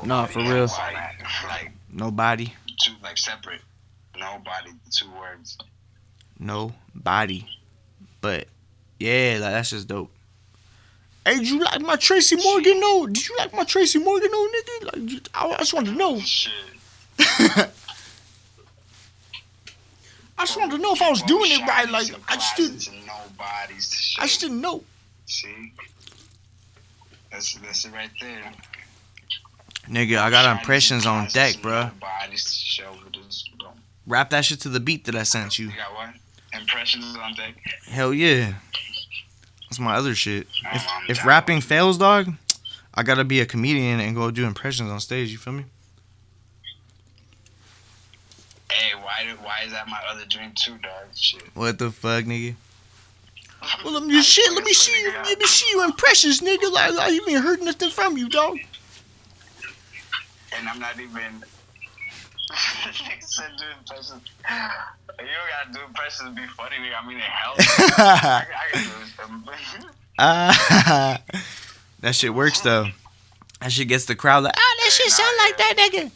No, for real. Like Nobody. two, like separate. Nobody, two words. Nobody. But yeah, like that's just dope. Hey, did you like my Tracy Morgan? No, did you like my Tracy Morgan? No, nigga. Like, I just wanted to know. Shit. I just wanted to know if I was doing it right. Like, I just didn't know. See, that's it right there. Nigga, I got impressions on deck, bro. Rap that shit to the beat that I sent you. You got what? Impressions on deck? Hell yeah. That's my other shit. If rapping fails, dog, I gotta be a comedian and go do impressions on stage. You feel me? Hey, why is that my other dream too, dog? Shit. What the fuck, nigga? Well, let me see you impressions, nigga. Like I even heard nothing from you, dog. And I'm not even. Said do impressions. You don't gotta do impressions to be funny, nigga. I mean, it helps. I can do it. That shit works though. That shit gets the crowd like, that shit sound like that nigga.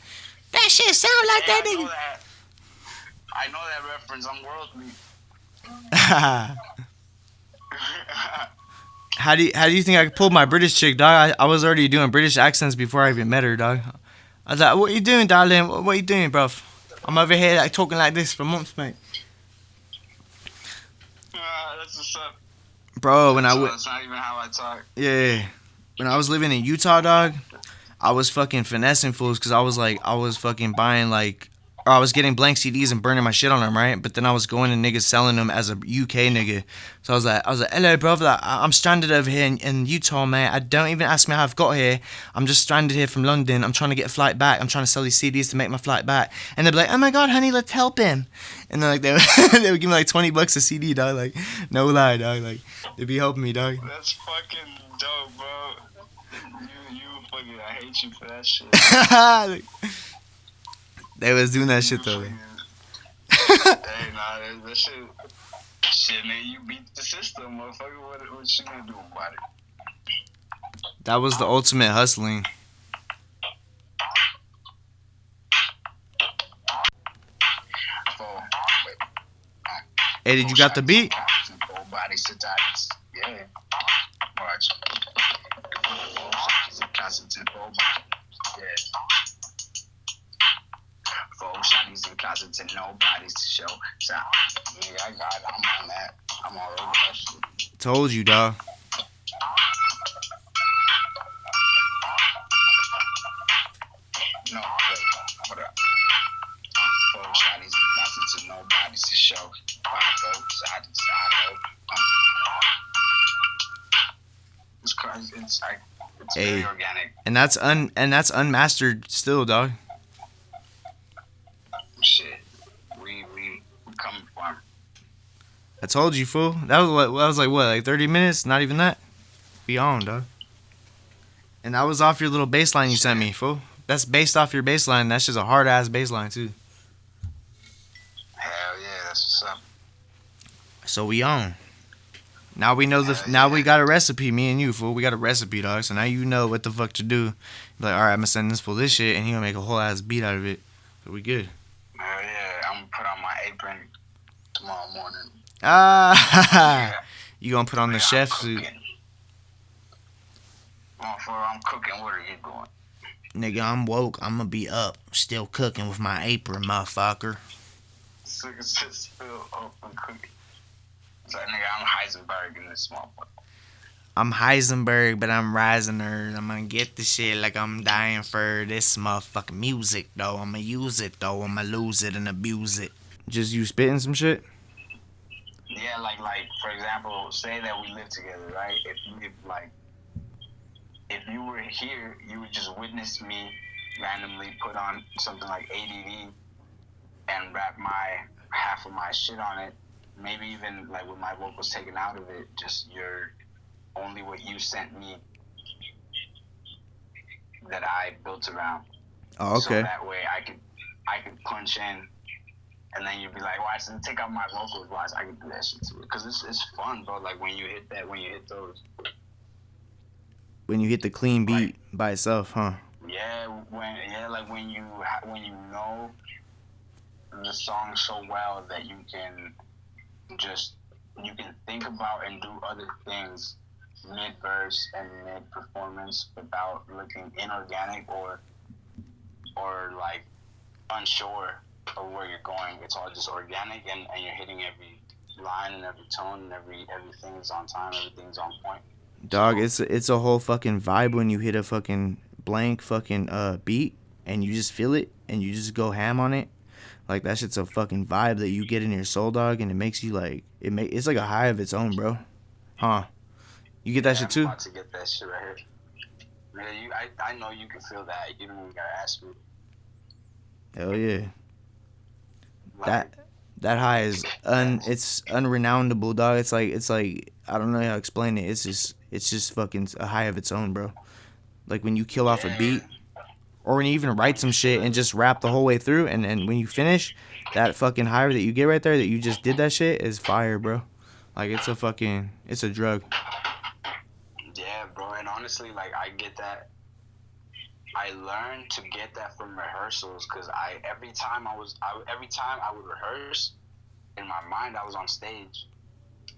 That shit sound like that nigga. I know that reference. I'm worldly. How do you think I pulled my British chick, dog? I was already doing British accents before I even met her, dog. I was like, what you doing, darling? What you doing, bro? I'm over here like talking like this for months, mate. That's what's up. Bro, when I went... That's not even how I talk. Yeah. When I was living in Utah, dog, I was fucking finessing fools because I was fucking buying like... Or I was getting blank CDs and burning my shit on them, right? But then I was going to niggas selling them as a UK nigga. So I was like, hello, bro. Like, I'm stranded over here in Utah, mate. I don't even ask me how I've got here. I'm just stranded here from London. I'm trying to get a flight back. I'm trying to sell these CDs to make my flight back. And they'd be like, oh my God, honey, let's help him. And then like they would give me like $20 a CD, dog. Like, no lie, dog. Like, they'd be helping me, dog. That's fucking dope, bro. You fucking, I hate you for that shit. Like, they was doing that shit though. Hey, nah, that shit, man, you beat the system, motherfucker. What you gonna do about it? That was the ultimate hustling. Hey, did you got the beat? Yeah. Watch. Yeah. Four shotties in closets and nobody's to show. So, nigga, I got it. I'm on that. I'm all over that shit. Told you, dog. No, wait. Hold up. Four shotties in closets and nobody's to show. Five votes, side to side. It's crazy. It's like, it's very organic. And that's unmastered still, dog. Shit, we coming from. I told you, fool. That was like 30 minutes? Not even that. Be on, dog. And that was off your little bass line you sent me, fool. That's based off your bass line. That's just a hard ass bass line too. Hell yeah, that's what's up. So we on. Now we know now we got a recipe, me and you, fool. We got a recipe, dog. So now you know what the fuck to do. Be like, alright, I'm gonna send this fool this shit and he gonna make a whole ass beat out of it. So we good. Hell yeah, I'm gonna put on my apron tomorrow morning. You gonna put on the chef suit. I'm cooking. What are you doing? Nigga, I'm woke. I'm gonna be up, still cooking with my apron, motherfucker. Still up and cooking. So, nigga, I'm Heisenberg in this motherfucker. I'm Heisenberg, but I'm Reisner. I'm gonna get the shit like I'm dying for this motherfucking music, though. I'm gonna use it, though. I'm gonna lose it and abuse it. Just you spitting some shit? Yeah, like for example, say that we live together, right? If you were here, you would just witness me randomly put on something like ADD and rap half of my shit on it. Maybe even like with my vocals taken out of it, just only what you sent me that I built around. Oh, okay. So that way I could punch in, and then you'd be like, "Watch, take out my vocals, watch." I can do that shit too, because it's fun, bro. Like when you hit those. When you hit the clean beat by itself, huh? Yeah, like when you know the song so well that just you can think about and do other things mid verse and mid performance without looking inorganic or like unsure of where you're going. It's all just organic, and you're hitting every line and every tone and everything's on time, everything's on point. Dog, So it's a whole fucking vibe when you hit a fucking blank fucking beat and you just feel it and you just go ham on it. Like that shit's a fucking vibe that you get in your soul, dog, and it makes you like it's like a high of its own, bro. Huh? You get that yeah, shit I'm too? about to get that shit right here. Yeah, I know you can feel that. You don't even gotta ask me. Hell yeah. Like, That that high is it's unrenownable, dog. It's like I don't know how to explain it. It's just fucking a high of its own, bro. Like when you kill off a yeah, beat, or when you even write when you some feel shit it. and just rap the whole way through, and when you finish, that fucking high that you get right there that you just did that shit is fire, bro. Like it's a drug. Yeah, bro. And honestly, like I get that. I learned to get that from rehearsals because every time I would rehearse, in my mind I was on stage,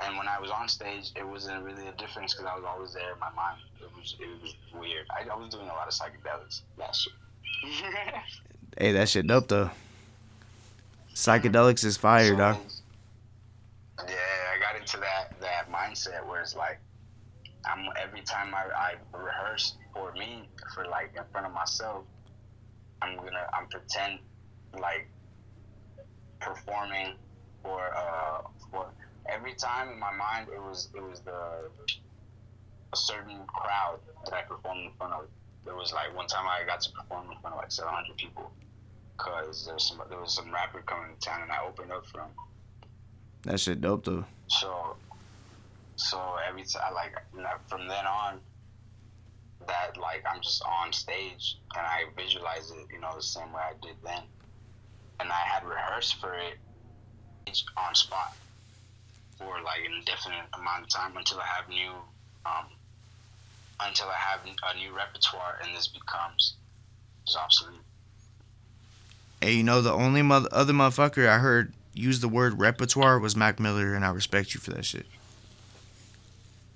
and when I was on stage, it wasn't really a difference because I was always there in my mind. It was weird. I was doing a lot of psychedelics last year. Hey, that shit dope though. Psychedelics is fire, So dog. yeah, I got into that mindset where it's like every time I rehearse for me for like in front of myself, I'm pretend like performing for every time in my mind it was the a certain crowd that I performed in front of. There was like one time I got to perform in front of like 700 people because there was some rapper coming to town and I opened up for him. That shit dope though. So every time like from then on that like I'm just on stage and I visualize it the same way I did then, and I had rehearsed for it on spot for like an indefinite amount of time um, until I have a new repertoire and this becomes obsolete. Hey, the only other motherfucker I heard use the word repertoire was Mac Miller, and I respect you for that shit.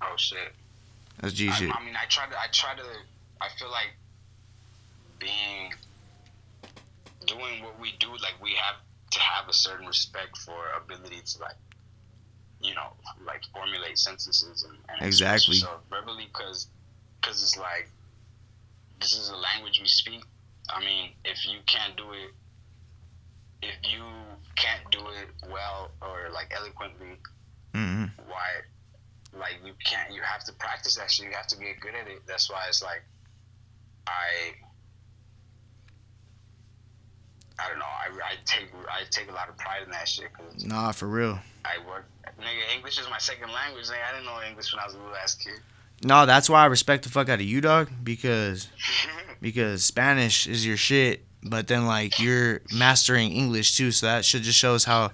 Oh shit! That's G shit. I mean, I feel like being doing what we do, like we have to have a certain respect for ability to like formulate sentences and express Exactly. yourself verbally, because it's like this is a language we speak. I mean, if you can't do it well or like eloquently, Mm-hmm. why? Like you have to practice that shit. You have to get good at it. That's why it's like I don't know. I take a lot of pride in that shit because Nah, for real. I work. Nigga, English is my second language. Nigga, I didn't know English when I was a little ass kid. No, that's why I respect the fuck out of you, dog. Because Spanish is your shit, but then like you're mastering English too, so that should just shows how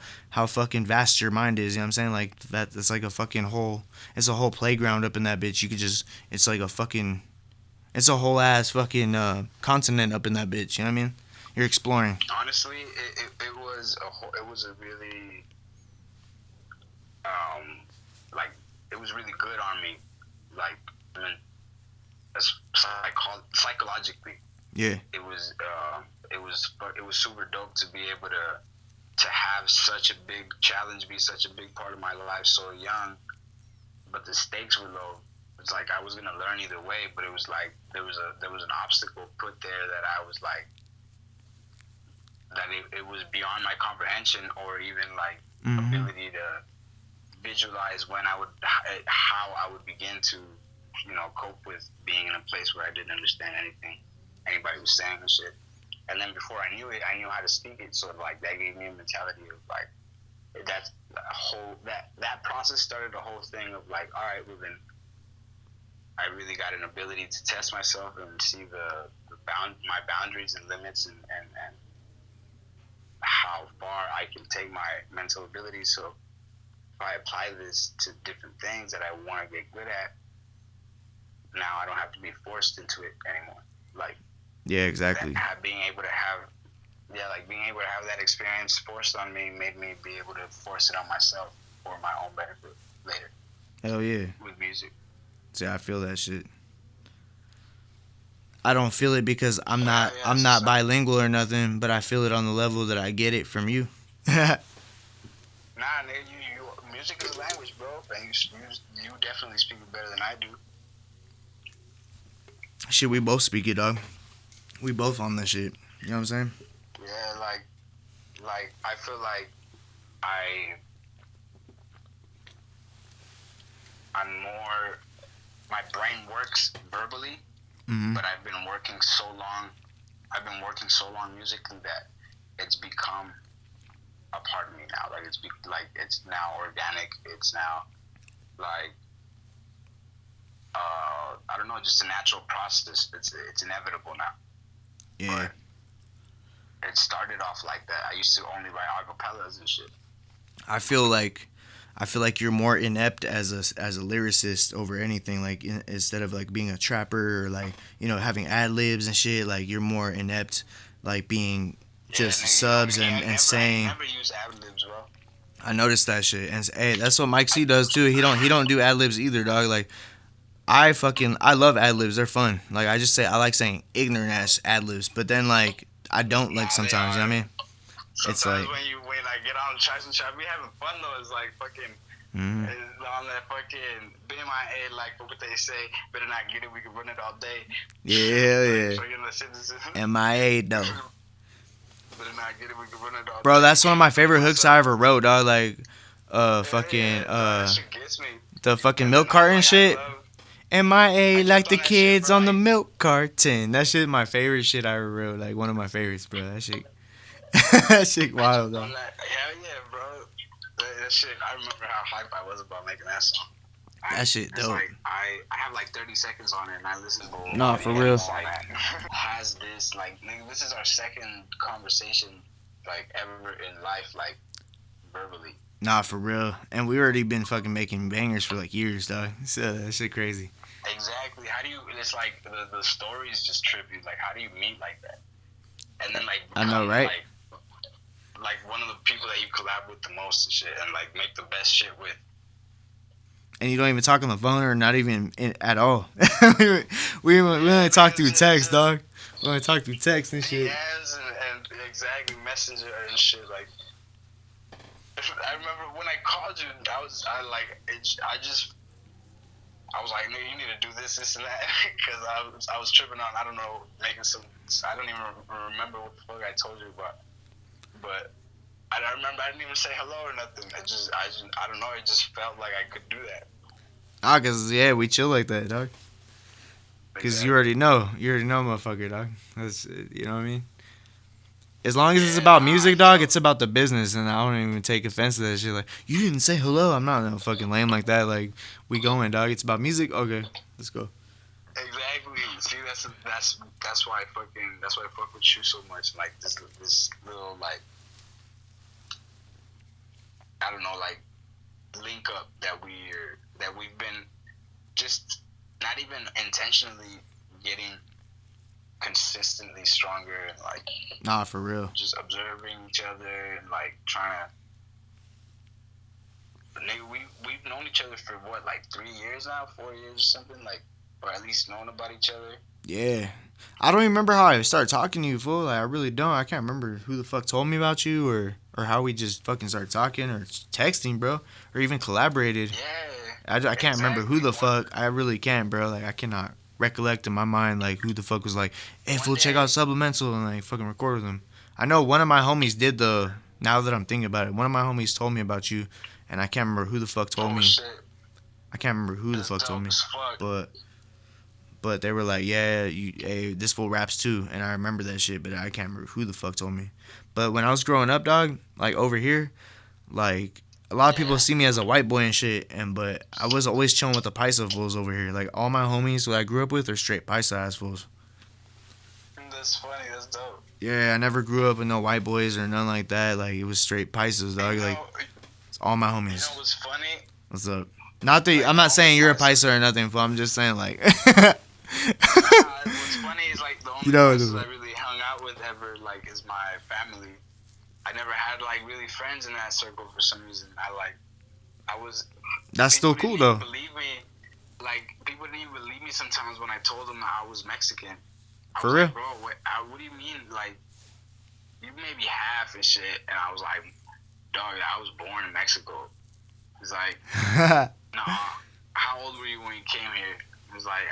fucking vast your mind is. You know what I'm saying? Like that's like a fucking whole. It's a whole playground up in that bitch. You could just. It's like a fucking. It's a whole ass fucking continent up in that bitch. You know what I mean? You're exploring. Honestly, it was a really like it was really good on me, like I mean, psychologically. Yeah. It was super dope to be able to have such a big challenge be such a big part of my life so young, but the stakes were low. It's like I was gonna learn either way, but it was like there was an obstacle put there that I was like that it was beyond my comprehension or even like ability to visualize how I would begin to cope with being in a place where I didn't understand anything anybody was saying and shit. And then before I knew it, I knew how to speak it. So like that gave me a mentality of like that process started a whole thing of like, all right, well then I really got an ability to test myself and see my boundaries and limits and how far I can take my mental ability. So if I apply this to different things that I want to get good at, now I don't have to be forced into it anymore. Like Yeah, exactly. Being able to have, yeah, like being able to have that experience forced on me made me be able to force it on myself for my own benefit later. Hell yeah. With music. See, I feel that shit. I don't feel it because I'm Yeah, not yeah, I'm it's not just like, bilingual or nothing, but I feel it on the level that I get it from you. nah, nigga, music is a language, bro, and you definitely speak it better than I do. Shit, we both speak it, dog. We both on that shit. You know what I'm saying? Yeah, like I feel like I'm more. My brain works verbally, Mm-hmm. but I've been working so long. I've been working so long musically that it's become a part of me now. Like it's now organic. It's now like I don't know, just a natural process. It's inevitable now. Yeah. But it started off like that. I used to only write acapellas and shit. I feel like you're more inept as a lyricist over anything. Like instead of like being a trapper or like having ad libs and shit, like you're more inept, like being just subs and saying. I never use ad libs, bro. I noticed that shit, and hey, that's what Mike C does too. He don't do ad libs either, dog. Like I love ad libs. They're fun. Like I like saying ignorant ass ad libs, but then like I don't like sometimes. You know what I mean? Sometimes It's like when I get on the tracks and shit, we having fun though. It's like fucking on that fucking BMIA, like what they say, better not get it, we can run it all day. yeah. MIA though. Better not get it, we can run it all Bro, day. that's one of my favorite hooks I ever wrote, dog. Like that shit gets me. the fucking milk carton shit. MIA like the that kids shit, bro, on the like- milk carton. That shit my favorite shit I ever wrote. Like one of my favorites, bro. That shit that shit wild, though. Hell yeah, bro. That shit, I remember how hype I was about making that song. That shit dope. Like, I have like 30 seconds on it and I listen to it. Nah, for real. Like, has this, like, nigga, this is our second conversation, like, ever in life, like, verbally. Nah, for real. And we already been fucking making bangers for like years, dog. So that shit crazy. Exactly. How do you, it's like, the story is just trippy. Like, how do you meet like that? And then, like, I know, right? Like one of the people that you collab with the most and shit and, like, make the best shit with. And you don't even talk on the phone or not even at all. we only talk through text, dog. We only talk through text and shit. Yes, and exactly, messenger and shit. Like, I remember when I called you, I was like, nigga, you need to do this and that, because I was tripping on, I don't know, making some, I don't even remember what the fuck I told you about, but I remember I didn't even say hello or nothing. I don't know, it just felt like I could do that. Ah, cause yeah, we chill like that, dog. Cause you already know, motherfucker, dog. That's you know what I mean. As long as it's about music, dog, it's about the business, and I don't even take offense to that shit. Like, you didn't say hello. I'm not no fucking lame like that. Like, we going, dog. It's about music. Okay, let's go. Exactly. See, that's why I fuck with you so much. Like this little, like, I don't know, like, link up that we've been just not even intentionally getting consistently stronger and, like, Nah, for real. just observing each other and, like, trying to, nigga, we've known each other for what, like 3 years now, 4 years or something, like, or at least known about each other. Yeah. I don't even remember how I started talking to you, fool. Like, I really don't. I can't remember who the fuck told me about you or how we just fucking started talking or texting, bro, or even collaborated. Yeah. I can't remember who the fuck. I really can't, bro. Like, I cannot recollect in my mind, like, who the fuck was like, hey, fool, check out Sublimental and, like, fucking record with them. I know one of my homies did now that I'm thinking about it, one of my homies told me about you, and I can't remember who the fuck told me. Shit. I can't remember who the fuck told me. But they were like, yeah, hey, this fool raps too, and I remember that shit, but I can't remember who the fuck told me. But when I was growing up, dog, like over here, like a lot of people see me as a white boy and shit, but I was always chilling with the Paisa fools over here. Like all my homies who I grew up with are straight Paisa ass fools. That's funny. That's dope. Yeah, I never grew up with no white boys or nothing like that. Like it was straight Paisas, dog. Like it's all my homies. You know what's funny? What's up? Not that I'm not saying you're a Paisa or nothing, fool. I'm just saying like. What's funny is, like, the only person I really hung out with ever, like, is my family. I never had, like, really friends in that circle for some reason. That's still cool, though. Believe me, like, people didn't even believe me sometimes when I told them that I was Mexican. For real? Like, bro, what do you mean? Like, you may be half and shit. And I was like, dog, I was born in Mexico. He's like, nah, how old were you when you came here? I was like,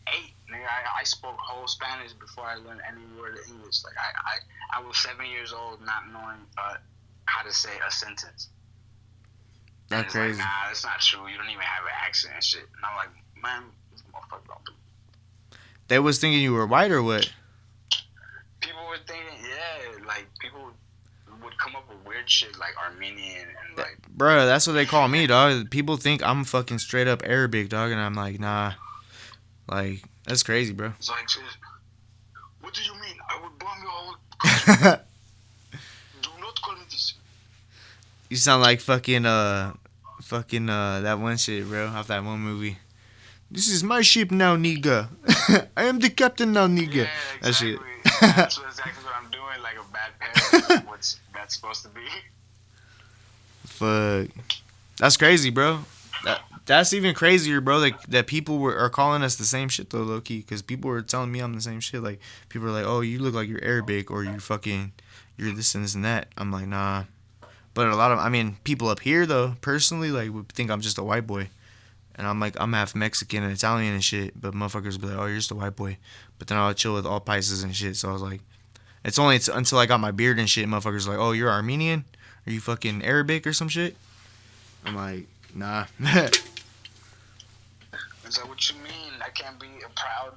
8. Nigga, I spoke whole Spanish before I learned any word of English. Like, I was 7 years old not knowing how to say a sentence. That's crazy. Like, nah, that's not true. You don't even have an accent and shit. And I'm like, man, this motherfucker don't do. They was thinking you were white or what? People were thinking, yeah, like, people would come up with weird shit like Armenian and like... Bro, that's what they call me, dog. People think I'm fucking straight up Arabic, dog, and I'm like, nah. Like, that's crazy, bro. It's like, what do you mean? I would bomb your whole country. Do not call me this. You sound like fucking that one shit, bro, off that one movie. This is my ship now, nigga. I am the captain now, nigga. Yeah, exactly. That shit. That's exactly what I'm doing, like a bad parent of what that's supposed to be. Fuck. That's crazy, bro. That's even crazier, bro. Like, that people are calling us the same shit, though, low-key. Because people were telling me I'm the same shit. Like, people are like, oh, you look like you're Arabic, or you're this and this and that. I'm like, nah. But people up here, though, personally, like, would think I'm just a white boy. And I'm like, I'm half Mexican and Italian and shit. But motherfuckers be like, oh, you're just a white boy. But then I'll chill with all Pisces and shit. So I was like, it's only until I got my beard and shit, motherfuckers are like, oh, you're Armenian? Are you fucking Arabic or some shit? I'm like, nah. Is that what you mean? I can't be a proud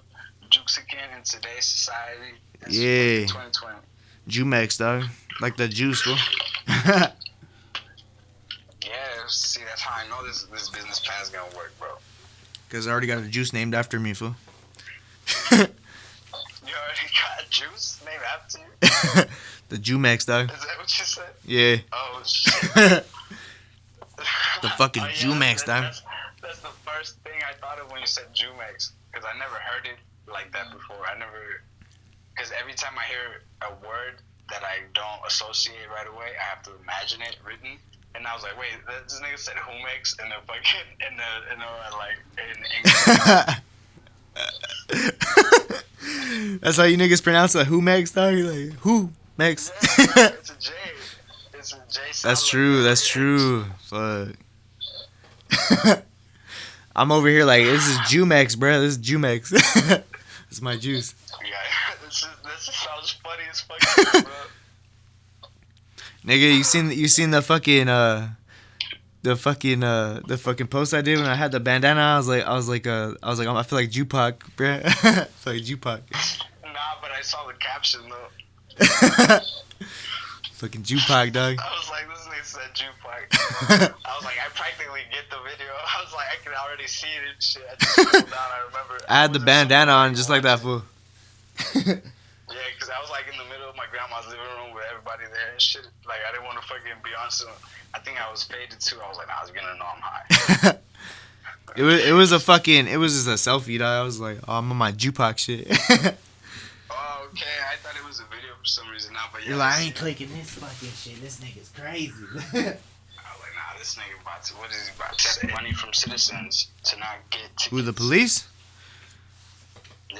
Juxican in today's society. It's Yeah. 2020. Jumex, dog. Like the juice, fool. Yeah, see, that's how I know this business plan is gonna work, bro. Because I already got a juice named after me, fool. You already got juice named after you? The Jumex, dog. Is that what you said? Yeah. Oh, shit. The fucking Jumex, dog. That's the first thing I thought of when you said Jumex. Because I never heard it like that before. Because every time I hear a word that I don't associate right away, I have to imagine it written. And I was like, wait, this nigga said Jumex in the fucking, in English. That's how you niggas pronounce it, Jumex, dog? You're like, Jumex. Yeah, it's a J. It's a J. That's true, that's true. Fuck. I'm over here like, this is Jumex, bro. This is Jumex. This is my juice. Yeah, this sounds funny as fuck, bro. Nigga, you seen the fucking post I did when I had the bandana? I was like, I feel like Jupac, bruh. I feel like Jupac. Nah, but I saw the caption though. Fucking Jupac, dog. I was like, this nigga said Jupac. I was like, I practically get the video. I was like, I can already see it and shit. I just scrolled down. I remember. I had the bandana on just like that, fool. Yeah, because I was like in the middle of my grandma's living room with everybody there and shit. Like, I didn't want to fucking be on some. I think I was faded too. I was like, nah, I was gonna know I'm high. It was just a selfie, dog. I was like, oh, I'm on my Jupac shit. Oh, okay. I thought it was a video for some reason now, but yeah. You're like, I ain't clicking this fucking shit. This nigga's crazy. I was like, nah, this nigga what is he about to take money from citizens to not get tickets? Who, the police? Yeah.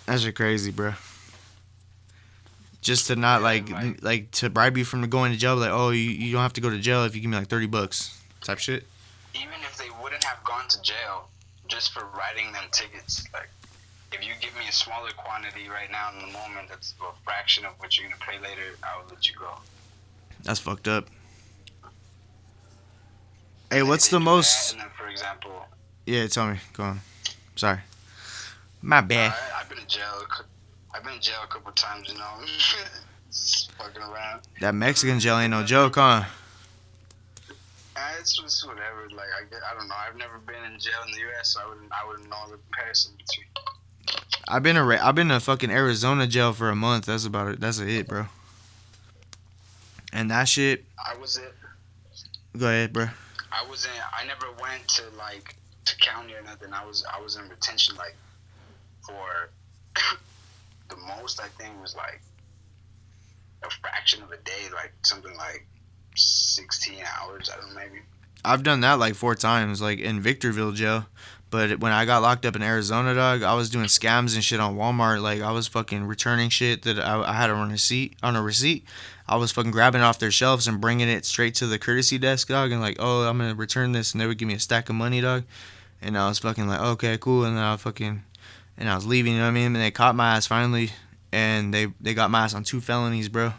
That shit crazy, bro. Just to not like to bribe you from going to jail, like, oh, you don't have to go to jail if you give me like $30 type shit. Even if they wouldn't have gone to jail, just for writing them tickets, like, if you give me a smaller quantity right now in the moment, that's a fraction of what you're gonna pay later, I will let you go. That's fucked up. Hey, what's the most? And then, for example. Yeah, tell me. Go on. Sorry. My bad. I've been in jail. I've been in jail a couple times, you know. Just fucking around. That Mexican jail ain't no joke, huh? It's just whatever. Like, I don't know. I've never been in jail in the U.S., so I wouldn't know the comparison between. I've been in fucking Arizona jail for a month. That's about it. That's it, bro. And that shit. I was it. Go ahead, bro. I never went to to county or nothing. I was in retention for the most I think was like a fraction of a day, like something like 16 hours. I don't know, maybe. I've done that like 4 times, like in Victorville jail. But when I got locked up in Arizona, dog, I was doing scams and shit on Walmart. Like I was fucking returning shit that I had on a receipt. I was fucking grabbing it off their shelves and bringing it straight to the courtesy desk, dog, and like, oh, I'm gonna return this, and they would give me a stack of money, dog. And I was fucking like, okay, cool, and then I was leaving, you know what I mean? And they caught my ass finally, and they got my ass on 2 felonies, bro.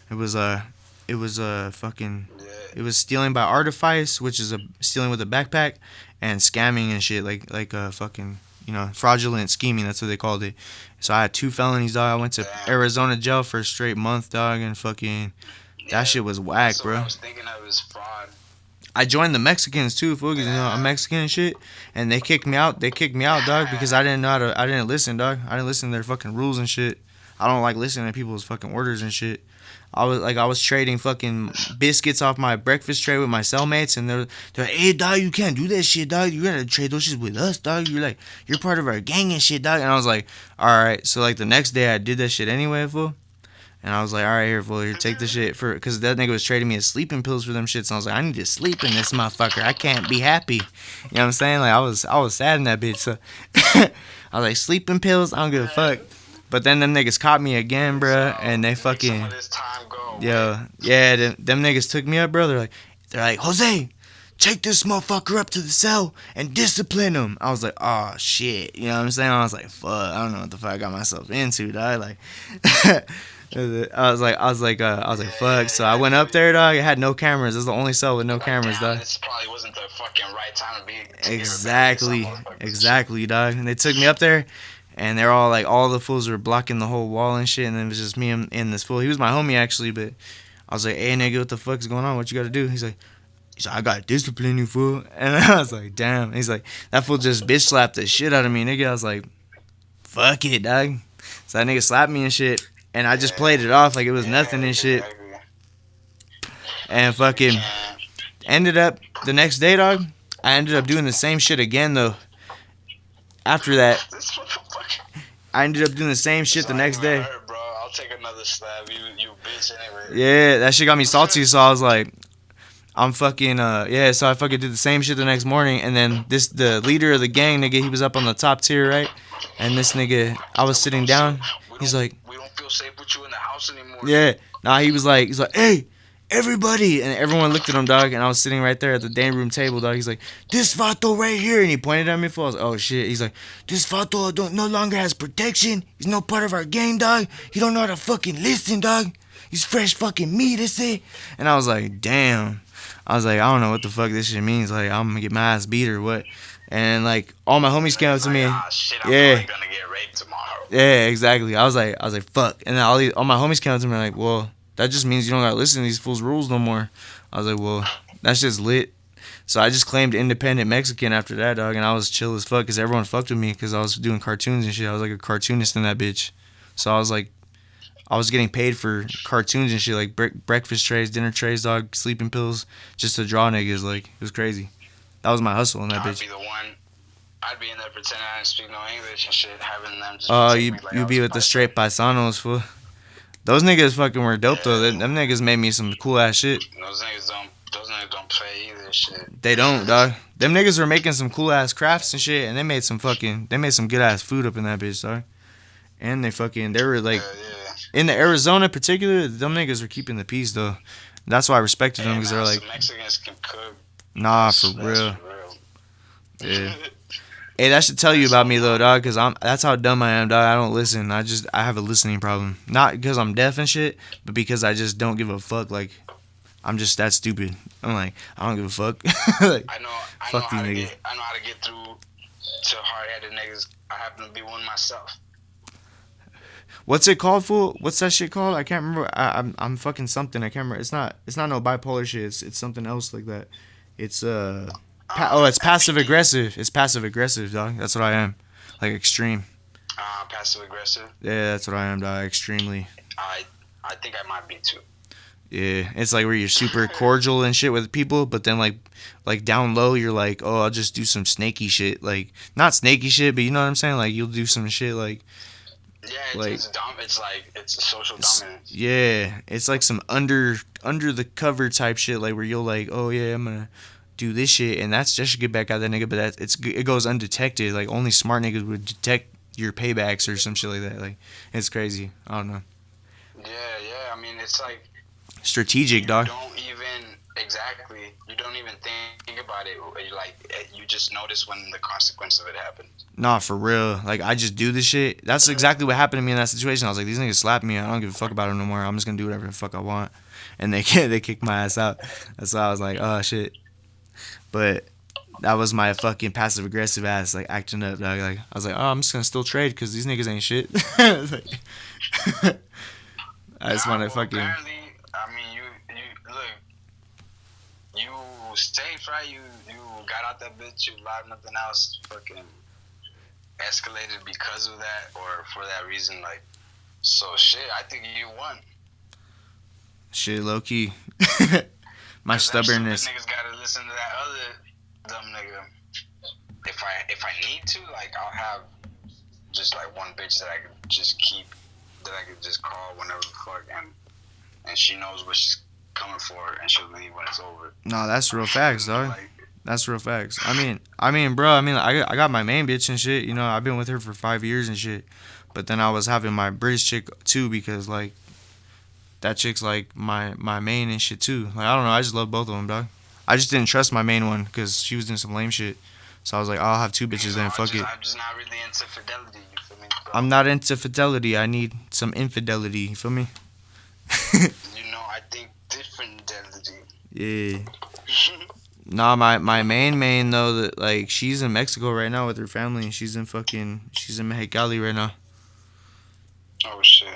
It was fucking Yeah. it was stealing by artifice, which is a stealing with a backpack, and scamming and shit, like fucking fraudulent scheming. That's what they called it. So I had 2 felonies, dog. I went to Damn. Arizona jail for a straight month, dog, and fucking Yeah, that shit was whack, that's what I bro. was thinking of is fraud. I joined the Mexicans too, fool, 'cause, I'm Mexican and shit, and they kicked me out. They kicked me out, dog, because I didn't know how to. I didn't listen, dog. I didn't listen to their fucking rules and shit. I don't like listening to people's fucking orders and shit. I was trading fucking biscuits off my breakfast tray with my cellmates, and they're like, hey, dog, you can't do that shit, dog. You gotta trade those shit with us, dog. You're part of our gang and shit, dog. And I was like, all right. So like the next day, I did that shit anyway, fool. And I was like, all right, here, fool, here, take the shit because that nigga was trading me his sleeping pills for them shits. And I was like, I need to sleep in this motherfucker. I can't be happy. You know what I'm saying? Like I was sad in that bitch. So I was like, sleeping pills, I don't give a fuck. But then them niggas caught me again, bro, and they fucking, Some of this time go. yeah, them niggas took me up, bro. They're like, Jose, take this motherfucker up to the cell and discipline him. I was like, oh shit, you know what I'm saying? I was like, fuck, I don't know what the fuck I got myself into, dog. Like, I was like, fuck. So I went up there, dog. It had no cameras. It was the only cell with no cameras, dog. This probably wasn't the fucking right time to be. Exactly, dog. And they took me up there. And they're all like, all the fools were blocking the whole wall and shit. And then it was just me and this fool. He was my homie actually, but I was like, hey nigga, what the fuck's going on? What you gotta do? He's like, I gotta discipline you, fool. And I was like, damn. And he's like, that fool just bitch slapped the shit out of me, nigga. I was like, fuck it, dog. So that nigga slapped me and shit. And I just played it off like it was nothing and shit. And fucking ended up the next day, dog. I ended up doing the same shit again though. After that, I ended up doing the same shit the next day. Hurt, bro. I'll take another slab. You bitch anyway. Yeah, that shit got me salty. So I was like, I'm fucking yeah. So I fucking did the same shit the next morning. And then the leader of the gang, nigga, he was up on the top tier, right? And this nigga, I was sitting down. He's like, we don't feel safe with you in the house anymore. Yeah. Nah, he's like, hey, everybody, and everyone looked at him, dog, and I was sitting right there at the day room table, dog. He's like, this vato right here, and he pointed at me. I was like, oh shit. He's like, this vato no longer has protection. He's no part of our gang, dog. He don't know how to fucking listen, dog. He's fresh fucking meat, that's it. And I was like, damn. I was like, I don't know what the fuck this shit means. Like, I'm gonna get my ass beat or what. And like, all my homies came up to me. Shit, I'm yeah. probably gonna get raped tomorrow. Yeah, exactly. I was like, fuck. And then all my homies came up to me like, well, that just means you don't gotta listen to these fools' rules no more. I was like, well, that's just lit. So I just claimed independent Mexican after that, dog, and I was chill as fuck because everyone fucked with me because I was doing cartoons and shit. I was like a cartoonist in that bitch. So I was like, I was getting paid for cartoons and shit, like breakfast trays, dinner trays, dog, sleeping pills, just to draw niggas. Like, it was crazy. That was my hustle in that bitch. I'd be in there pretending I didn't speak no English and shit, having them just. Oh, you be with the straight paisanos, fool. Those niggas fucking were dope though. Them niggas made me some cool ass shit. Those niggas don't play either shit. They don't, dog. Them niggas were making some cool ass crafts and shit, and they made some good ass food up in that bitch, dog. And they were like, in the Arizona particular, them niggas were keeping the peace though. That's why I respected them because they're like, Mexicans can cook. Nah, for real. Yeah. Hey, that should tell you about me though, dog, because that's how dumb I am, dog. I don't listen. I have a listening problem. Not because I'm deaf and shit, but because I just don't give a fuck. Like, I'm just that stupid. I'm like, I don't give a fuck. Like, I know fuck these niggas. I know how to get through to hard-headed niggas. I happen to be one myself. What's it called, fool? What's that shit called? I can't remember. I'm fucking something. I can't remember. It's not no bipolar shit. It's something else like that. It's it's passive aggressive. It's passive aggressive, dog. That's what I am. Like extreme. Passive aggressive. Yeah, that's what I am, dog. Extremely. I think I might be too. Yeah, it's like where you're super cordial and shit with people, but then like down low, you're like, oh, I'll just do some snaky shit. Like, not snaky shit, but you know what I'm saying? Like, you'll do some shit like Yeah, Like it's like it's a social it's, dominance. yeah, it's like some under the cover type shit. Like where you'll like, oh yeah, I'm gonna do this shit, and that's just to get back at that nigga. But it goes undetected. Like only smart niggas would detect your paybacks or some shit like that. Like it's crazy. I don't know. Yeah, yeah. I mean, it's like Strategic, you dog. don't even exactly. You don't even think about it. You like you just notice when the consequence of it happens. Nah, for real. Like I just do this shit. That's exactly what happened to me in that situation. I was like, these niggas slapped me. I don't give a fuck about them no more. I'm just gonna do whatever the fuck I want. And they kicked my ass out. That's why I was like, oh shit. But that was my fucking passive aggressive ass like acting up, dog. Like I was like, oh, I'm just gonna still trade because these niggas ain't shit. Like, I just want Nah, to well, fucking. apparently, I mean, you look, you safe, right? You got out that bitch. You lied, nothing else. Fucking escalated because of that or for that reason. Like, so shit. I think you won. Shit, low key. My Cause them stupid stubbornness. niggas gotta listen to that other dumb nigga. If I need to, like, I'll have just like one bitch that I could just keep, that I could just call whenever the fuck, and she knows what she's coming for, and she'll leave when it's over. No, that's real facts, dog. Like, That's real facts. I mean, bro. I got my main bitch and shit. You know, I've been with her for 5 years and shit. But then I was having my British chick too because like that chick's like my main and shit too. Like I don't know. I just love both of them, dog. I just didn't trust my main one because she was doing some lame shit. So I was like, I'll have two bitches then. Fuck it. I'm just not really into fidelity. You feel me, bro? I'm not into fidelity. I need some infidelity. You feel me? You know, I think different fidelity. Yeah. Nah, my main though that like she's in Mexico right now with her family and she's in Mexicali right now. Oh shit.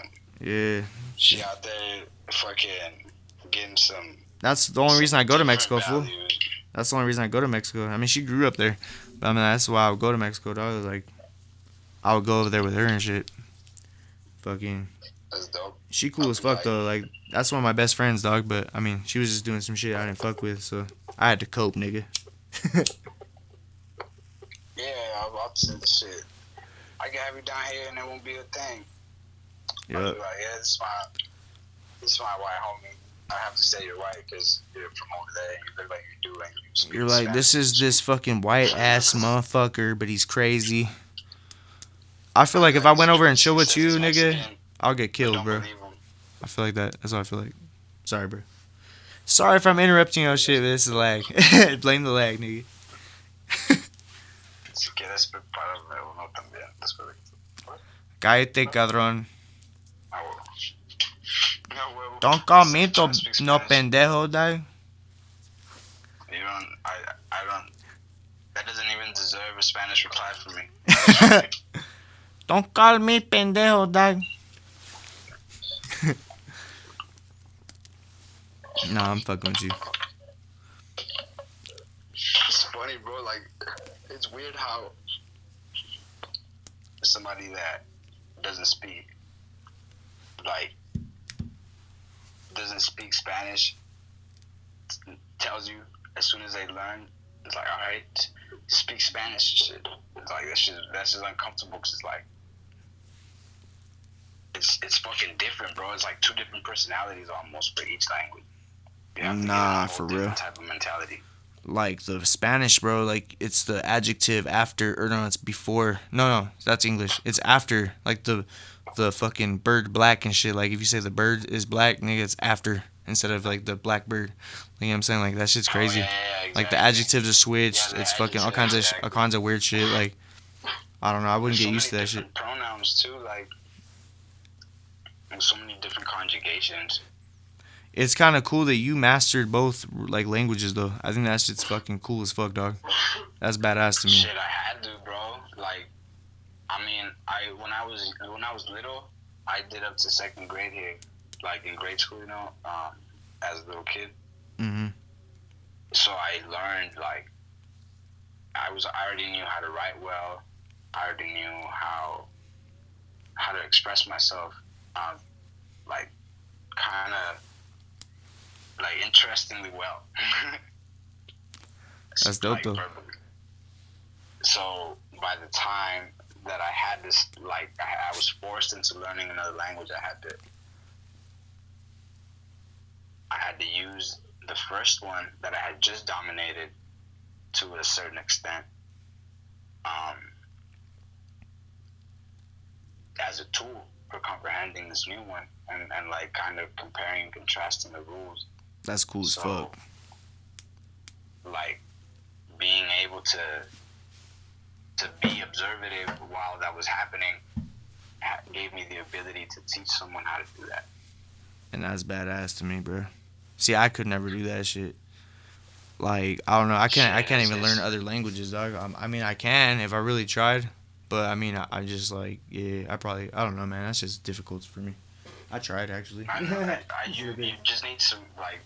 Yeah. She out there fucking getting That's the only reason I go to different Mexico, fool. values. That's the only reason I go to Mexico. I mean, she grew up there, but I mean that's why I would go to Mexico, dog. Like I would go over there with her and shit. Fucking, That's dope. she cool as fuck though. Like that's one of my best friends, dog. But I mean, she was just doing some shit I didn't fuck with, so I had to cope, nigga. Yeah, I'll say the shit. I can have you down here and it won't be a thing. I'll Yep. be like, yeah, this is my white homie. I have to say you're white because you're from over there and you look like you do and you speak You're like, this Spanish. is this fucking white ass motherfucker, but he's crazy. I feel like if I went over and chill with you, nigga, I'll get killed, bro. I feel like that. That's what I feel like. Sorry, bro. Sorry if I'm interrupting your shit, but this is lag. Blame the lag, nigga. Si quieres prepararme uno también. Después de... Cállate, cabrón. Ah, huevo. Ah, huevo. Don't call me Trying to speak no Spanish. pendejo, dog. You don't. I don't. That doesn't even deserve a Spanish reply from me. Don't call me pendejo, dog. Nah, I'm fucking with you. It's funny, bro. Like, it's weird how somebody that doesn't speak, like, doesn't speak Spanish tells you as soon as they learn, it's like, all right, speak Spanish and shit. It's like that's just uncomfortable because it's like it's fucking different, bro. It's like two different personalities almost for each language. You have to get Nah, a for whole real. different type of mentality. Like the Spanish, bro. Like it's the adjective after, or no, it's before. No, that's English. It's after, like the fucking bird black and shit. Like if you say the bird is black, nigga, it's after instead of like the black bird. You know what I'm saying? Like that shit's crazy. Oh, yeah, exactly. Like the adjectives are switched. Yeah, the It's fucking adjectives, all kinds of weird shit. Like I don't know. I wouldn't There's get so used to many that shit. different pronouns too, like and so many different conjugations. It's kind of cool that you mastered both like languages though. I think that shit's fucking cool as fuck, dog. That's badass to me. Shit, I had to, bro. Like, I mean, when I was little, I did up to second grade here, like in grade school, as a little kid. Mhm. So I learned like I already knew how to write well. I already knew how to express myself, like kind of like interestingly well. That's dope like, though. verbally. So by the time that I had this, like, I was forced into learning another language. I had to use the first one that I had just dominated to a certain extent, as a tool for comprehending this new one, and like kind of comparing and contrasting the rules. That's cool as fuck. Like, being able to be observative while that was happening gave me the ability to teach someone how to do that. And that's badass to me, bro. See, I could never do that shit. Like, I don't know. I can't even learn other languages, dog. I mean, I can if I really tried. But, I mean, I just, like, yeah, I don't know, man. That's just difficult for me. I tried, actually. I know. You just need to, like,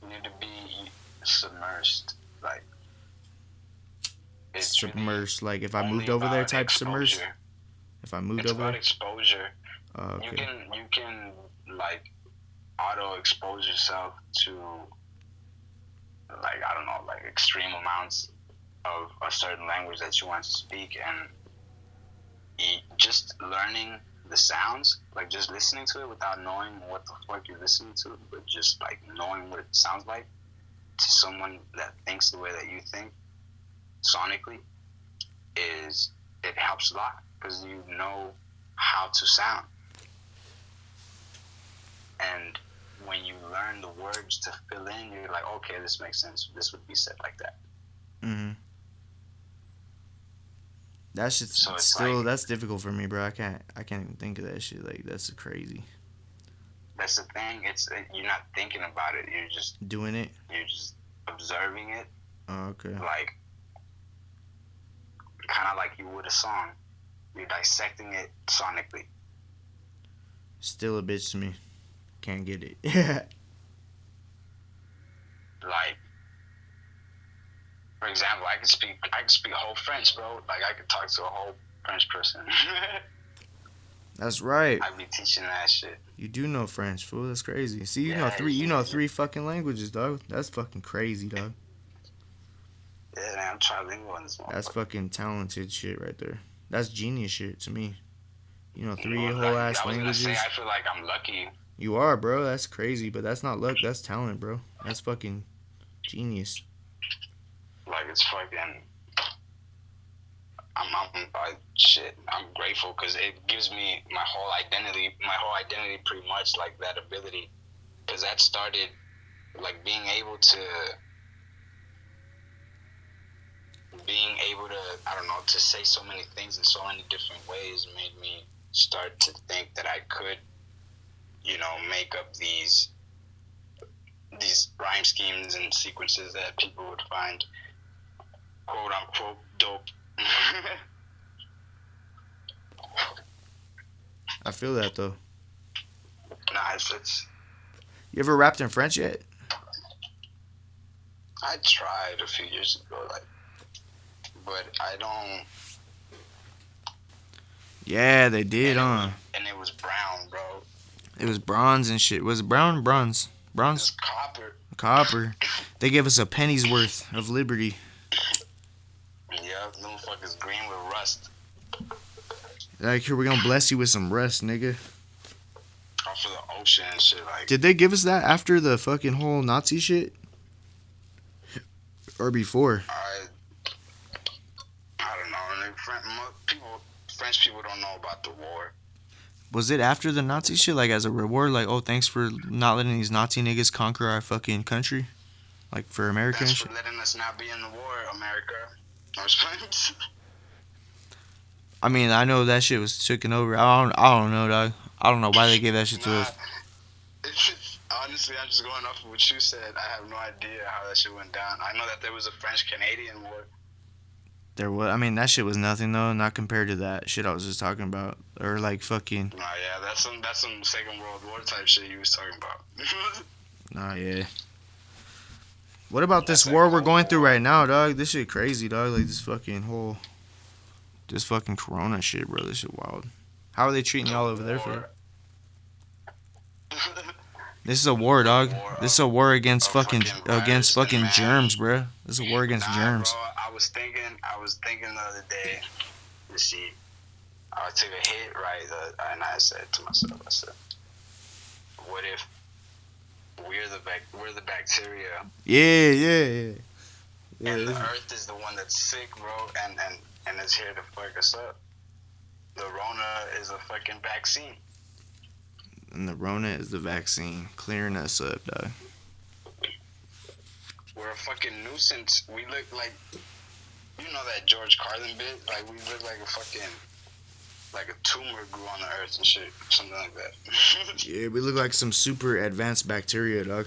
you need to be submersed. Like, it's submersed, really like, if I moved over there type exposure. submersed? If I moved over there? It's about exposure. Okay. You can, like, auto-expose yourself to, like, I don't know, like, extreme amounts of a certain language that you want to speak, and just learning the sounds, like, just listening to it without knowing what the fuck you're listening to, but just, like, knowing what it sounds like to someone that thinks the way that you think sonically, it helps a lot, because you know how to sound. And when you learn the words to fill in, you're like, okay, this makes sense. This would be said like that. Mm-hmm. That shit's So it's still, like, that's difficult for me, bro. I can't even think of that shit. Like, that's crazy. That's the thing. You're not thinking about it. You're just doing it. You're just observing it. Oh, okay. Like, kind of like you would a song. You're dissecting it sonically. Still a bitch to me. Can't get it. Like, for example, I can speak whole French, bro. Like, I could talk to a whole French person. That's right. I'd be teaching that shit. You do know French, fool. That's crazy. See, you know three fucking languages, dog. That's fucking crazy, dog. Yeah, man, I'm trilingual in this one. That's fucking talented shit right there. That's genius shit to me. You know, three whole ass I was languages. gonna say, I feel like I'm lucky. You are, bro. That's crazy, but that's not luck. That's talent, bro. That's fucking genius. Like, it's fucking. I'm grateful, because it gives me my whole identity pretty much, like, that ability, because that started, like, being able to, I don't know, to say so many things in so many different ways made me start to think that I could, you know, make up these rhyme schemes and sequences that people would find quote unquote dope. I feel that though. Nah, it's. You ever rapped in French yet? I tried a few years ago, like, but I don't. Yeah, they did, huh? And it was brown, bro. It was bronze and shit. Was it brown or bronze? Bronze? It was copper. Copper. They gave us a penny's worth of liberty. Yeah, them fuckers green with rust. Like, here, we're gonna bless you with some rust, nigga. Off of the ocean and shit, like. Did they give us that after the fucking whole Nazi shit? Or before? I don't know. French people don't know about the war. Was it after the Nazi shit? Like, as a reward? Like, oh, thanks for not letting these Nazi niggas conquer our fucking country? Like, for America and shit? Thanks for letting us not be in the war, America. I was playing. I mean, I know that shit was taken over. I don't know, dog. I don't know why they gave that shit to us. Honestly, I'm just going off of what you said. I have no idea how that shit went down. I know that there was a French-Canadian war. There was. I mean, that shit was nothing though, not compared to that shit I was just talking about, or like fucking. Nah, yeah, that's some Second World War type shit you was talking about. Nah, yeah. What about this war we're going through right now, dog? This shit crazy, dog. Like, this fucking Corona shit, bro. This shit wild. How are they treating y'all over there for it? This is a war, dog. This is a war against fucking germs, bro. This is a war against germs. Bro, I was thinking the other day, You see, I took a hit, right? And I said to myself, I said, what if we're the bacteria? Yeah. And the Earth is the one that's sick, bro, and it's here to fuck us up. The Rona is a fucking vaccine. And the Rona is the vaccine, clearing us up, dog. We're a fucking nuisance. We look like, you know that George Carlin bit? Like, we look like a fucking, like a tumor grew on the Earth and shit. Something like that. Yeah, we look like some super advanced bacteria, dog.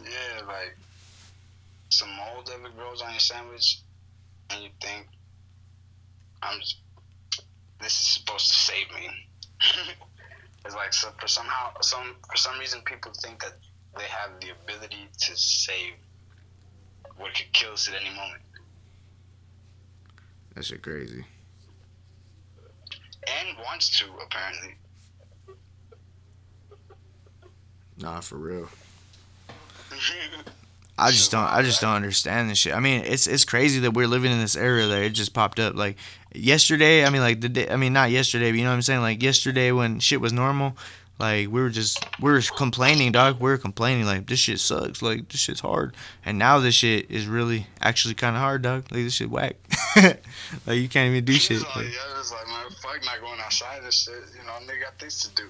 Yeah, like, some mold ever grows on your sandwich, and you think, this is supposed to save me. It's like, so for some reason, people think that they have the ability to save what could kill us at any moment. That shit crazy. And wants to, apparently. Nah, for real. I just don't understand this shit. I mean, it's crazy that we're living in this era that it just popped up. Like yesterday, I mean, like not yesterday, but you know what I'm saying? Like yesterday when shit was normal, like we were complaining, dog. We were complaining like this shit sucks, like this shit's hard. And now this shit is really actually kind of hard, dog. Like this shit whack. Like you can't even do shit. Like, yeah, it's like, man, fuck not going outside and shit. You know, they got things to do.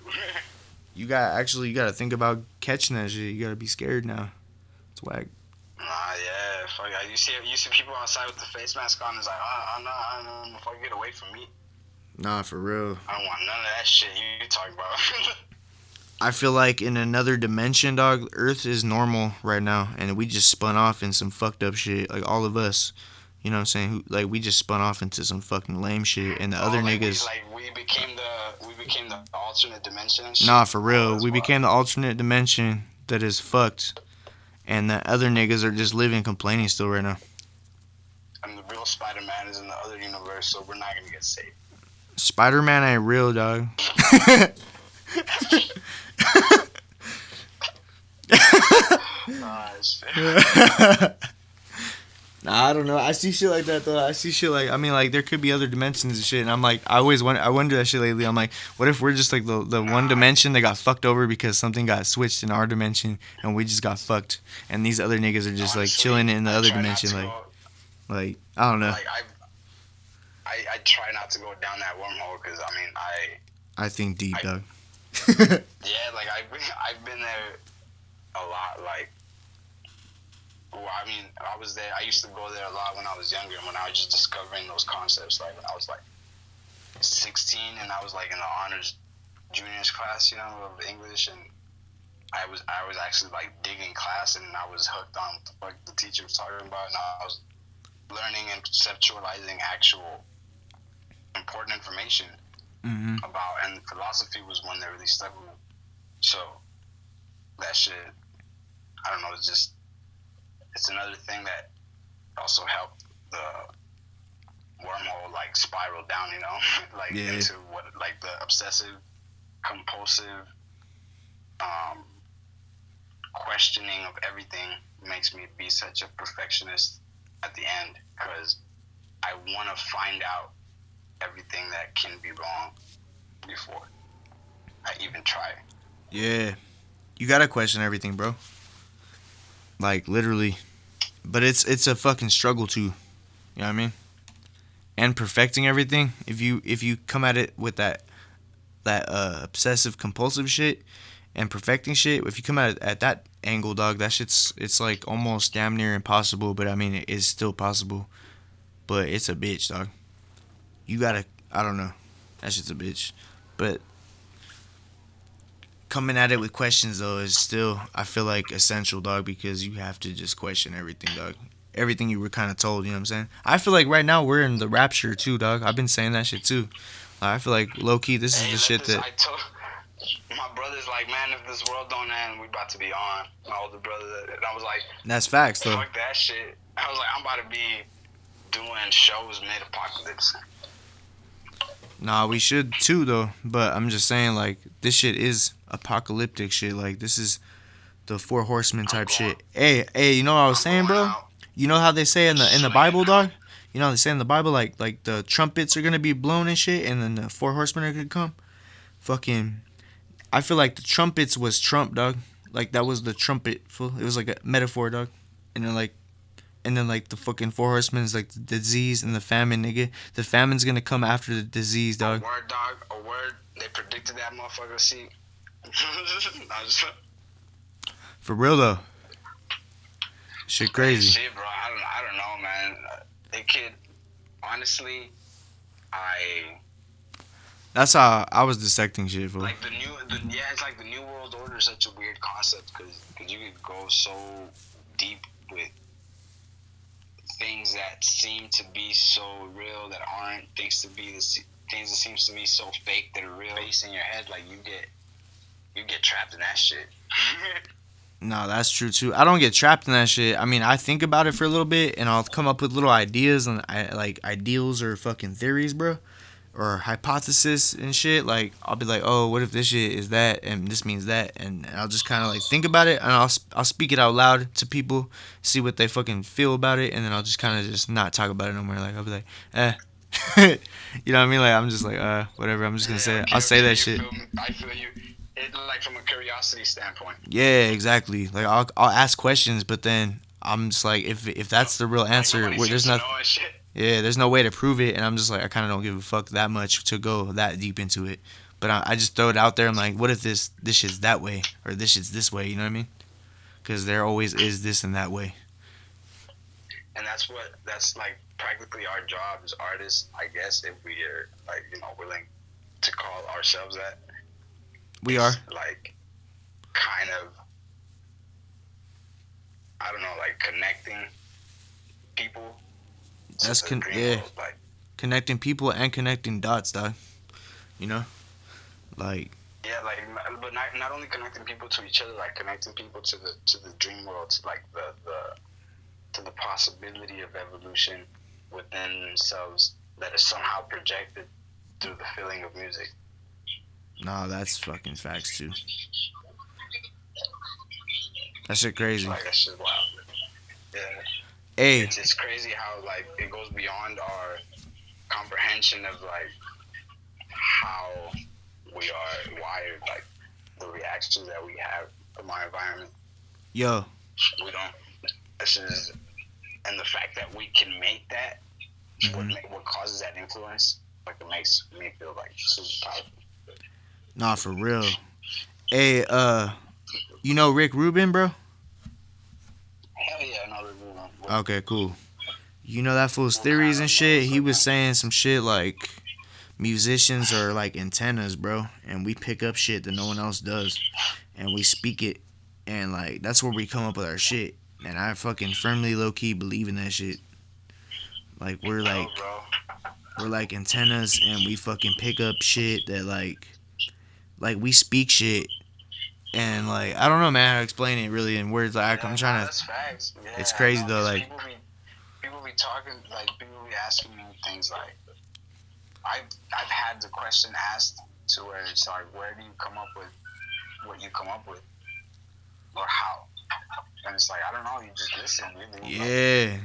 You gotta think about catching that shit. You gotta be scared now. It's whack. Nah, yeah, fuck. You see people outside with the face mask on. It's like, no, fuck, get away from me. Nah, for real. I don't want none of that shit you talking about. I feel like in another dimension, dog, Earth is normal right now, and we just spun off in some fucked up shit. Like all of us, you know what I'm saying? Like we just spun off into some fucking lame shit, and the other like niggas. We became the alternate dimension. And shit. Nah, for real, we became the alternate dimension that is fucked, and the other niggas are just living complaining still right now. And the real Spider-Man is in the other universe, so we're not gonna get saved. Spider-Man ain't real, dog. Nah, I don't know. I see shit like that though. I see shit like, I mean, like there could be other dimensions and shit. And I'm like, I wonder that shit lately. I'm like, what if we're just like the one dimension that got fucked over because something got switched in our dimension and we just got fucked, and these other niggas are just like chilling in the other dimension, like I don't know. Like I try not to go down that wormhole because I mean I think deep, dog. Yeah, like I've been there a lot. Like, well, I mean, I was there. I used to go there a lot when I was younger, when I was just discovering those concepts. Like when I was like 16, and I was like in the honors juniors class, you know, of English, and I was actually like digging class, and I was hooked on what the fuck the teacher was talking about, and I was learning and conceptualizing actual important information about, and philosophy was one that really stuck with me. So that shit, I don't know, it's another thing that also helped the wormhole like spiral down, you know, like into what, like the obsessive compulsive questioning of everything makes me be such a perfectionist at the end, because I want to find out everything that can be wrong before I even try. Yeah, you gotta question everything, bro. Like literally, but it's a fucking struggle too. You know what I mean? And perfecting everything. If you come at it with that obsessive compulsive shit and perfecting shit, if you come at it at that angle, dog, that shit's, it's like almost damn near impossible. But I mean, it is still possible. But it's a bitch, dog. You gotta, I don't know, that shit's a bitch. But coming at it with questions though is still, I feel like, essential, dog, because you have to just question everything, dog. Everything you were kind of told, you know what I'm saying? I feel like right now we're in the rapture too, dog. I've been saying that shit too. I feel like low key, this is the shit that. I told my brother's like, man, if this world don't end, we about to be on. My older brother, and I was like, that's facts though. Fuck that shit. I was like, I'm about to be doing shows mid-apocalypse. Nah, we should too though. But I'm just saying, like, this shit is apocalyptic shit. Like, this is the Four Horsemen type shit. Hey, you know what I was saying, bro? You know how they say in the Bible, dog? You know, they say in the Bible, like the trumpets are gonna be blown and shit, and then the four horsemen are gonna come. Fucking, I feel like the trumpets was Trump, dog. Like that was the trumpet. Fool. It was like a metaphor, dog. And then like the fucking four horsemen is like the disease and the famine, nigga. The famine's gonna come after the disease, A dog. word, dog. A word. They predicted that motherfucker. See. For real though. Shit crazy. Shit, bro. I don't know, man. It could. Honestly, I That's how I was dissecting shit, fool. like it's like the new world order is such a weird concept because you could go so deep with things that seem to be so real that aren't, things that seems to be so fake that are real. Face in your head, like you get trapped in that shit. No, that's true too. I don't get trapped in that shit. I mean, I think about it for a little bit, and I'll come up with little ideas and like ideals or fucking theories, bro, or hypothesis and shit. Like I'll be like, oh, what if this shit is that and this means that, and I'll just kind of like think about it, and I'll speak it out loud to people, see what they fucking feel about it, and then I'll just kind of just not talk about it no more. Like I'll be like, you know what I mean? Like I'm just like, whatever. I'm just gonna say it. I'll say that shit. I feel you. It, like from a curiosity standpoint. Yeah, exactly. Like I'll ask questions, but then I'm just like, if that's the real answer, Like, there's not. Shit. Yeah, there's no way to prove it, and I'm just like, I kind of don't give a fuck that much to go that deep into it. But I just throw it out there. I'm like, what if this shit's that way, or this shit's this way? You know what I mean? Because there always is this and that way. And that's like practically our job as artists, I guess, if we are like willing to call ourselves that. We are like kind of, I don't know, like connecting people. That's Like connecting people and connecting dots, dog. You know, like yeah, like but not only connecting people to each other, like connecting people to the dream world, to like to the possibility of evolution within themselves that is somehow projected through the feeling of music. nah, that's fucking facts too. That shit crazy. Like that shit wild. Yeah. Hey, It's crazy how like it goes beyond our comprehension of like how we are wired, like the reactions that we have from our environment. yo, We don't. This is, and the fact that we can make that, what causes that influence, like it makes me feel like super powerful. nah, for real. Hey, you know Rick Rubin, bro? Hell yeah, I know everyone. Okay, cool. You know that fool's theories and shit? He was saying some shit like musicians are like antennas, bro, and we pick up shit that no one else does, and we speak it, and like that's where we come up with our shit. And I fucking firmly low key believe in that shit. Like we're like antennas, and we fucking pick up shit that like we speak shit, and like I don't know, man, how to explain it really in words. Like I'm trying to. That's facts. Yeah, It's crazy though, like. People be talking, like people be asking me things like, I've had the question asked to where it's like, where do you come up with what you come up with, or how? And it's like, I don't know. You just listen. Yeah,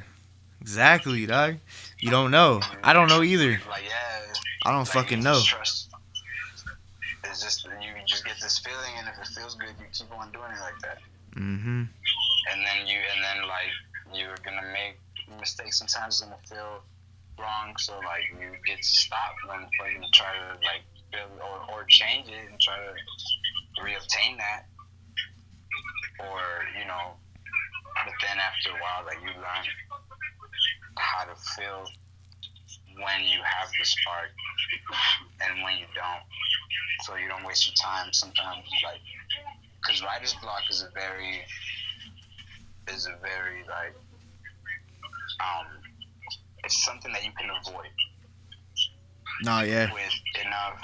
exactly, dog. You don't know. I don't know either. Like yeah, I don't like, fucking know. Trust. It's just you just get this feeling, and if it feels good, you keep on doing it like that. Mm-hmm. And then like you're gonna make mistakes. Sometimes it's gonna feel wrong, so like you get to stop and fucking try to like build or change it and try to reobtain that, or but then after a while, like you learn how to feel when you have the spark and when you don't, so you don't waste your time. Sometimes, like, because writer's block is a very like it's something that you can avoid. Nah, yeah. With enough,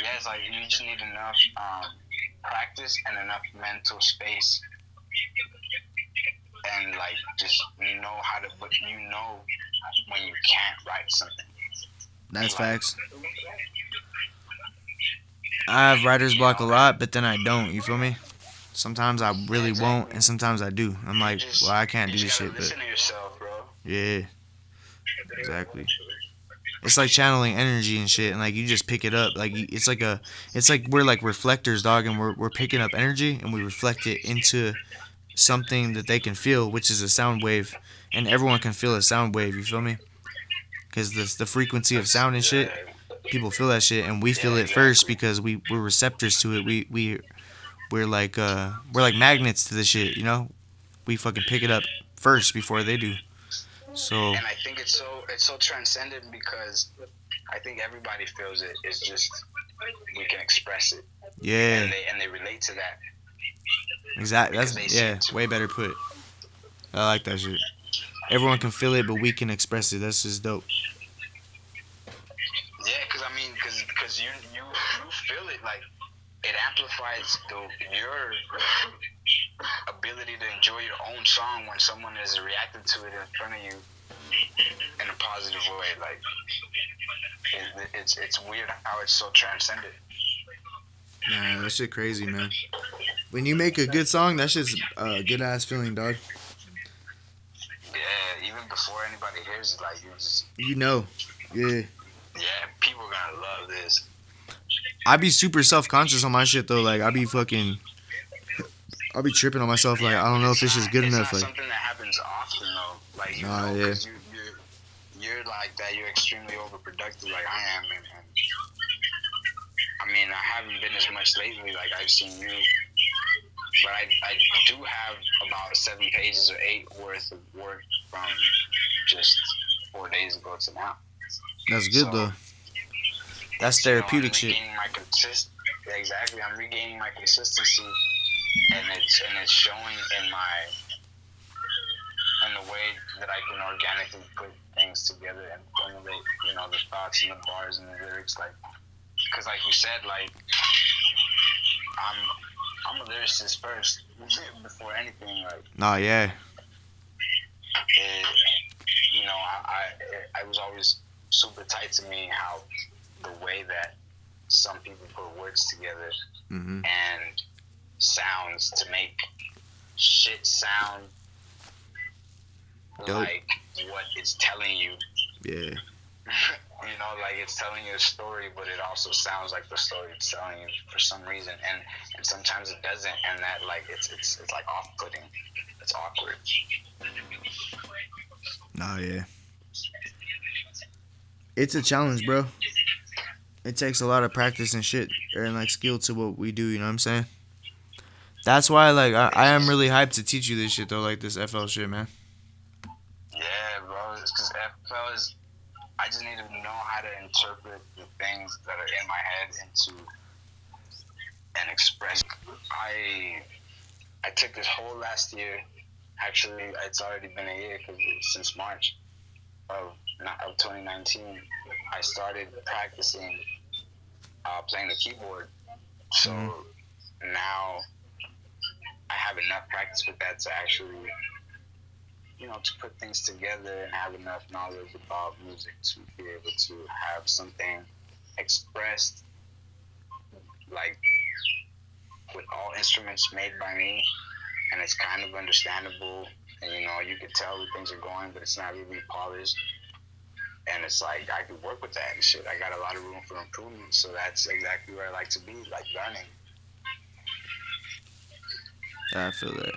yeah, it's like you just need enough practice and enough mental space, and like just know how to, but when you can't write something. That's facts. I have writer's block a lot, but then I don't. You feel me? Sometimes I really won't, and sometimes I do. I'm like, well, I can't do this shit, but listen to yourself, bro. yeah, Exactly. It's like channeling energy and shit, and like you just pick it up. Like it's like we're like reflectors, dog, and we're picking up energy and we reflect it into something that they can feel, which is a sound wave, and everyone can feel a sound wave. You feel me? Because the frequency of That's sound and shit, yeah, people feel that shit, and we yeah, feel it first exactly. because we're receptors to it. We're like magnets to the shit. You know, we fucking pick it up first before they do. So And I think it's so transcendent because I think everybody feels it. It's just we can express it, yeah, and they relate to that exactly. That's because they see yeah, it too. way better put. I like that shit. Everyone can feel it, but we can express it. That's just dope. Yeah, because I mean, because you feel it like it amplifies your ability to enjoy your own song when someone is reacting to it in front of you in a positive way. Like it's weird how it's so transcendent. Nah, that shit crazy, man. When you make a good song, that shit's a good ass feeling, dog. Yeah, even before anybody hears it, like you just You know. Yeah. yeah, people are gonna love this. I be super self conscious on my shit though. Like I be fucking, I be tripping on myself. Like Yeah, I don't but know if this is good it's enough. not Like something that happens often though. Like you nah, know, yeah, because you're like that. You're extremely overproductive, like I am, and I mean, I haven't been as much lately. Like I've seen you, but I do have about 7 pages or 8 worth of work from just 4 days ago to now. that's good So though. That's it's I'm therapeutic shit. regaining my exactly. I'm regaining my consistency, and it's showing in the way that I can organically put things together and formulate the thoughts and the bars and the lyrics because like you said I'm a lyricist first before anything Nah, yeah, it, I was always super tight to me how the way that some people put words together mm-hmm. and sounds to make shit sound Dope. like what it's telling you. Yeah, Like it's telling you a story, but it also sounds like the story it's telling you for some reason, and sometimes it doesn't, and that like it's like off-putting. It's awkward. nah, yeah. It's a challenge, bro. It takes a lot of practice and shit and like skill to what we do. You know what I'm saying? That's why like I am really hyped to teach you this shit though, like this FL shit, man. Yeah, bro. It's because FL is. I just need to know how to interpret the things that are in my head into an expression. I took this whole last year. Actually, it's already been a year because since March of 2019, I started practicing playing the keyboard. So Mm-hmm. now I have enough practice with that to actually, to put things together and have enough knowledge about music to be able to have something expressed like with all instruments made by me, and it's kind of understandable, and you can tell where things are going, but it's not really polished. And it's like I could work with that and shit. I got a lot of room for improvement, so that's exactly where I like to be, like learning. I feel that.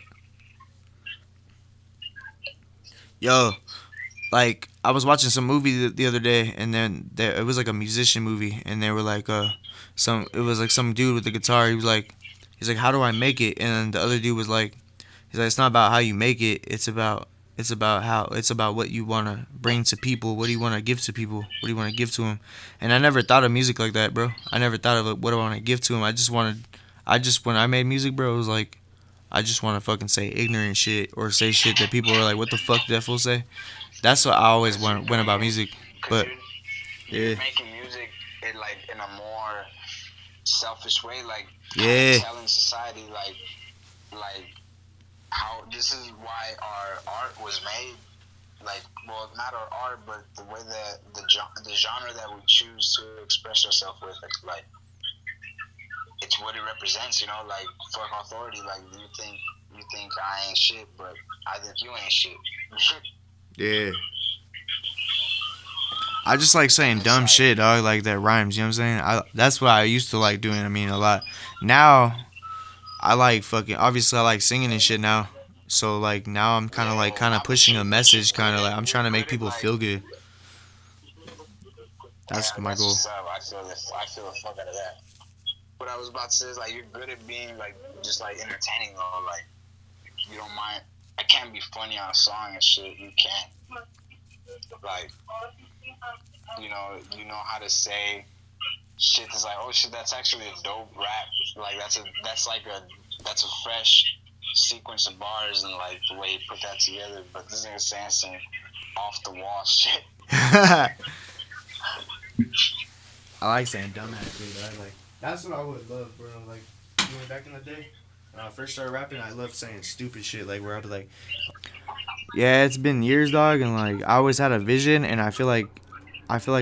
Yo, like I was watching some movie the other day, and then it was like a musician movie, and they were like it was like some dude with a guitar. He's like, how do I make it? And the other dude was like, he's like, it's not about how you make it. It's about what you want to bring to people. What do you want to give to people? What do you want to give to them? And I never thought of music like that, bro. I never thought of like, what do I want to give to them. I just when I made music, bro, it was like I just want to fucking say ignorant shit or say shit that people are like, what the fuck did that fool say? That's what I always Because went about music. But you're yeah, making music in a more selfish way, like kind of yeah, telling society like how this is why our art was made. Like, well, not our art, but the way that the genre that we choose to express ourselves with, like it's what it represents. Like fuck authority. Like you think I ain't shit, but I think you ain't shit. yeah. I just like saying It's dumb like, shit, dog. Like that rhymes. You know what I'm saying? That's what I used to like doing. I mean, a lot. Now I like fucking. Obviously, I like singing and shit now. So like now I'm kind of like yeah, kind of nah, but pushing a message. Kind of like I'm you're trying to make good at people like, feel good. yeah, That's my that's goal. what's up. I feel the fuck out of that. What I was about to say is like you're good at being like just like entertaining though. Like you don't mind. I can't be funny on a song and shit. You can't. Like you know how to say shit. Is like, oh shit, that's actually a dope rap. Like that's a fresh sequence of bars and like the way you put that together. But this nigga saying some off the wall shit. I like saying dumbass shit. Dog. Like that's what I would love, bro. Like back in the day when I first started rapping, I loved saying stupid shit. Like where I'd be like, yeah, it's been years, dog, and like I always had a vision, and I feel like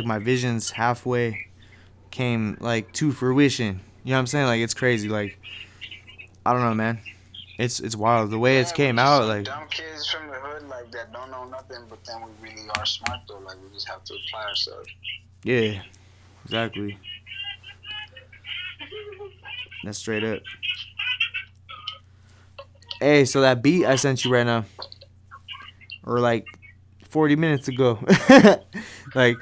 my vision's halfway came like to fruition. You know what I'm saying? Like it's crazy. Like I don't know, man. It's wild the way it's Yeah, we're came just out. some Like dumb kids from the hood like that don't know nothing, but then we really are smart though. Like we just have to apply ourselves. yeah, exactly. That's straight up. Hey, so that beat I sent you right now, or like 40 minutes ago, like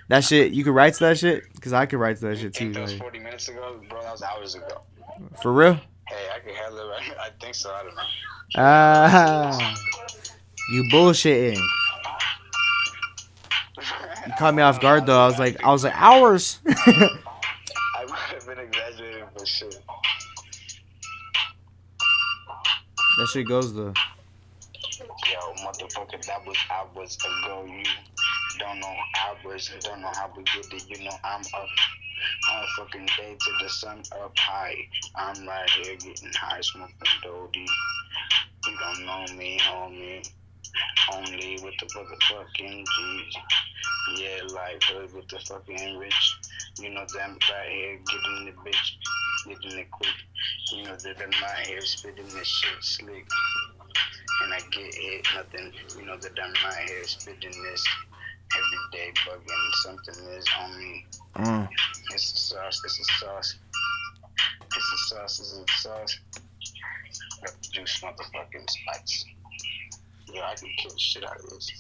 that shit. You could write to that shit, cause I could write to that You shit think too. that was Like 40 minutes ago, bro? That was hours ago. for real. Hey, I can handle it. I think so. I don't know. Ah, you bullshitting. You caught me I off don't know. guard though. I was like hours. I might have been exaggerating for shit. That shit goes though. Yo, motherfucker, that was hours ago. You don't know hours, don't know how we get it. You know I'm up all fucking day to the sun up high. I'm right here getting high, smoking Dodie. You don't know me, homie. Only with the motherfucking G's. Yeah, like hood with the fucking rich. You know them right here getting the bitch, getting it quick. You know that I'm right here spitting this shit slick. And I get it, nothing. You know that I'm right here spitting this every day, bugging. Something is on me. Uh, It's a sauce, it's a sauce. It's a sauce, it's a sauce. Got the juice motherfucking spice. Yeah, I can kill the shit out of this.